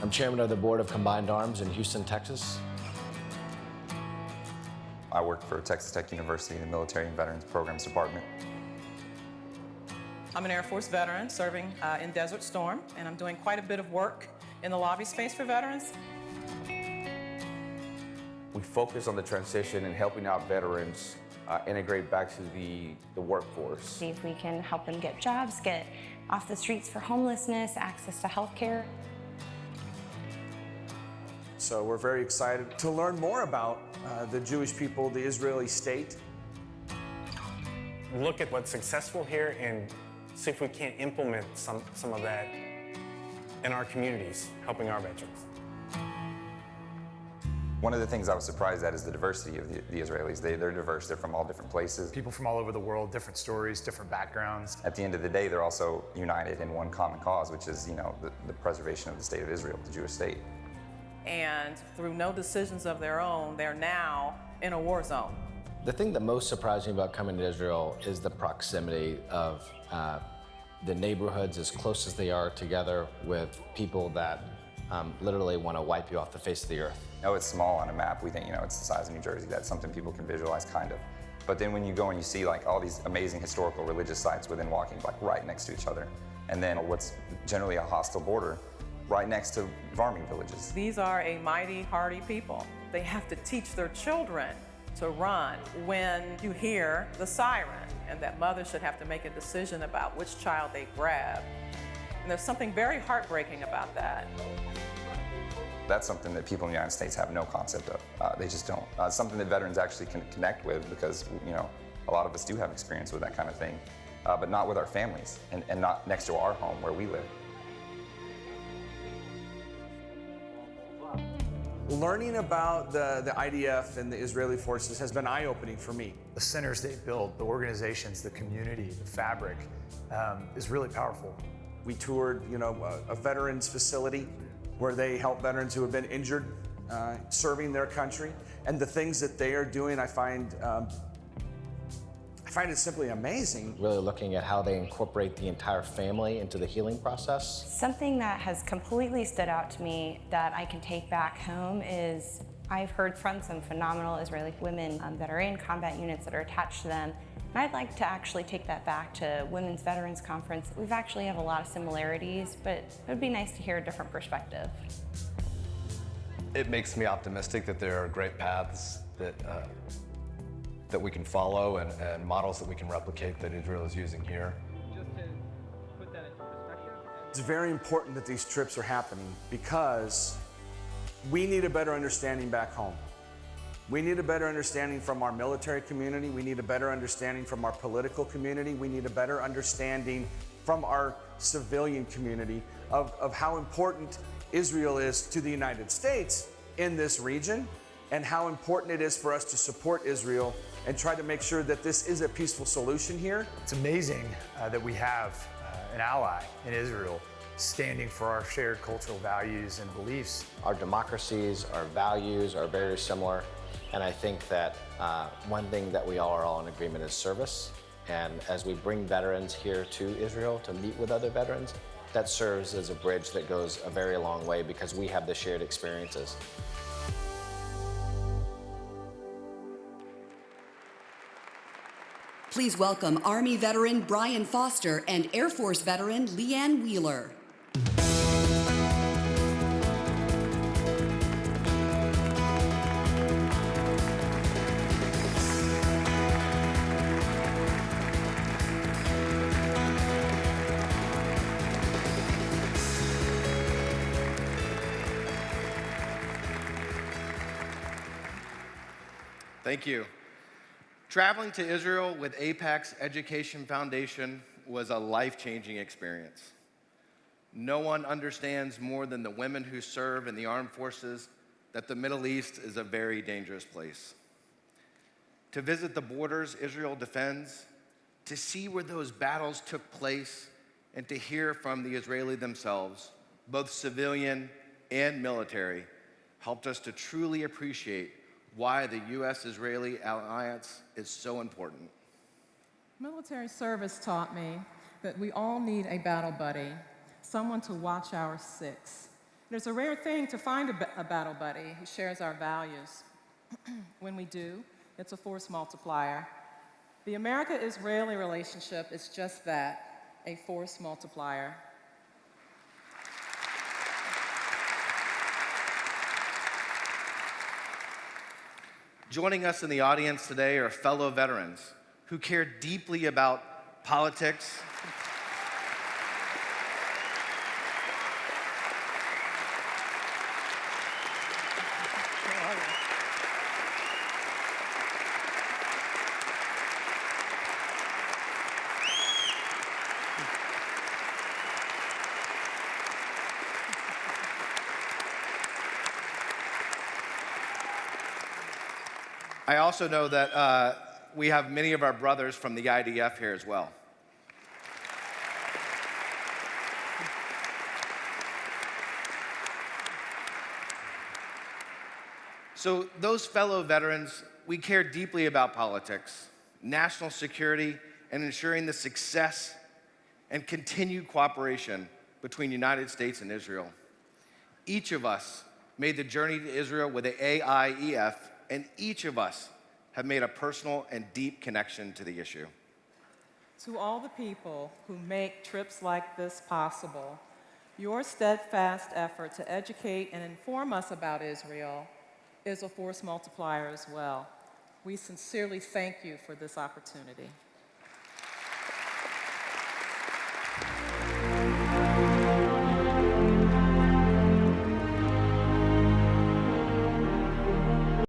I'm chairman of the board of Combined Arms in Houston, Texas. I work for Texas Tech University in the Military and Veterans Programs Department. I'm an Air Force veteran serving in Desert Storm, and I'm doing quite a bit of work in the lobby space for veterans. We focus on the transition and helping out veterans integrate back to the workforce. See if we can help them get jobs, get off the streets for homelessness, access to health care. So we're very excited to learn more about the Jewish people, the Israeli state. Look at what's successful here and see if we can't implement some of that in our communities, helping our veterans. One of the things I was surprised at is the diversity of the Israelis. They're diverse, they're from all different places. People from all over the world, different stories, different backgrounds. At the end of the day, they're also united in one common cause, which is, the preservation of the state of Israel, the Jewish state. And through no decisions of their own, they're now in a war zone. The thing that most surprised me about coming to Israel is the proximity of the neighborhoods as close as they are together with people that literally want to wipe you off the face of the earth. It's small on a map. We think, it's the size of New Jersey. That's something people can visualize, kind of. But then when you go and you see all these amazing historical religious sites within walking, right next to each other, and then what's generally a hostile border right next to farming villages. These are a mighty, hardy people. They have to teach their children to run when you hear the siren, and that mother should have to make a decision about which child they grab. And there's something very heartbreaking about that. That's something that people in the United States have no concept of. They just don't. It's something that veterans actually can connect with because, a lot of us do have experience with that kind of thing, but not with our families and not next to our home where we live. Learning about the IDF and the Israeli forces has been eye-opening for me. The centers they build, the organizations, the community, the fabric is really powerful. We toured, a veterans facility where they help veterans who have been injured serving their country. And the things that they are doing, I find it simply amazing. Really looking at how they incorporate the entire family into the healing process. Something that has completely stood out to me that I can take back home is I've heard from some phenomenal Israeli women that are in combat units that are attached to them. And I'd like to actually take that back to Women's Veterans Conference. We've actually have a lot of similarities, but it would be nice to hear a different perspective. It makes me optimistic that there are great paths that we can follow and models that we can replicate that Israel is using here. Just to put that into perspective. It's very important that these trips are happening because we need a better understanding back home. We need a better understanding from our military community. We need a better understanding from our political community. We need a better understanding from our civilian community of how important Israel is to the United States in this region and how important it is for us to support Israel and try to make sure that this is a peaceful solution here. It's amazing that we have an ally in Israel standing for our shared cultural values and beliefs. Our democracies, our values are very similar. And I think that one thing that we all are all in agreement is service. And as we bring veterans here to Israel to meet with other veterans, that serves as a bridge that goes a very long way because we have the shared experiences. Please welcome Army veteran Brian Foster and Air Force veteran Leanne Wheeler. Thank you. Traveling to Israel with AIPAC's Education Foundation was a life-changing experience. No one understands more than the women who serve in the armed forces that the Middle East is a very dangerous place. To visit the borders Israel defends, to see where those battles took place, and to hear from the Israeli themselves, both civilian and military, helped us to truly appreciate why the U.S.-Israeli alliance is so important. Military service taught me that we all need a battle buddy, someone to watch our six. There's a rare thing to find a battle buddy who shares our values. When we do, it's a force multiplier. The America-Israeli relationship is just that, a force multiplier. Joining us in the audience today are fellow veterans who care deeply about politics, I also know that we have many of our brothers from the IDF here as well. So those fellow veterans, we care deeply about politics, national security, and ensuring the success and continued cooperation between the United States and Israel. Each of us made the journey to Israel with the AIEF, and each of us have made a personal and deep connection to the issue. To all the people who make trips like this possible, your steadfast effort to educate and inform us about Israel is a force multiplier as well. We sincerely thank you for this opportunity.